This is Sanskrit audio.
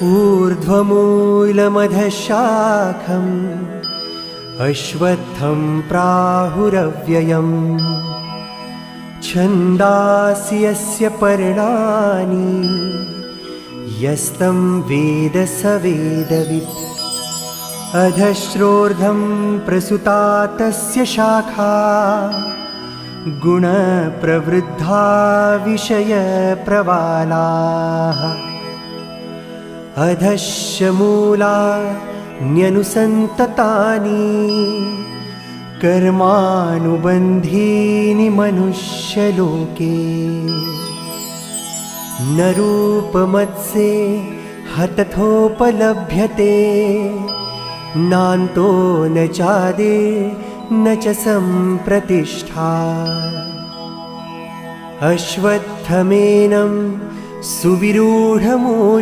ऊर्ध्वमूलमधशाखम् अश्वत्थं प्राहुरव्ययम् छन्दांसि यस्य पर्णानि यस्तं वेद स वेदवित् अधश्रोर्ध्वं प्रसुता तस्य शाखा गुणप्रवृद्धा विषयप्रवालाः अधश्च मूलान्यनुसन्ततानि कर्मानुबन्धीनि मनुष्यलोके न रूपमत्से हतथोपलभ्यते नान्तो न चादे न च सम्प्रतिष्ठा अश्वत्थमेनं सुविरूढमूलम्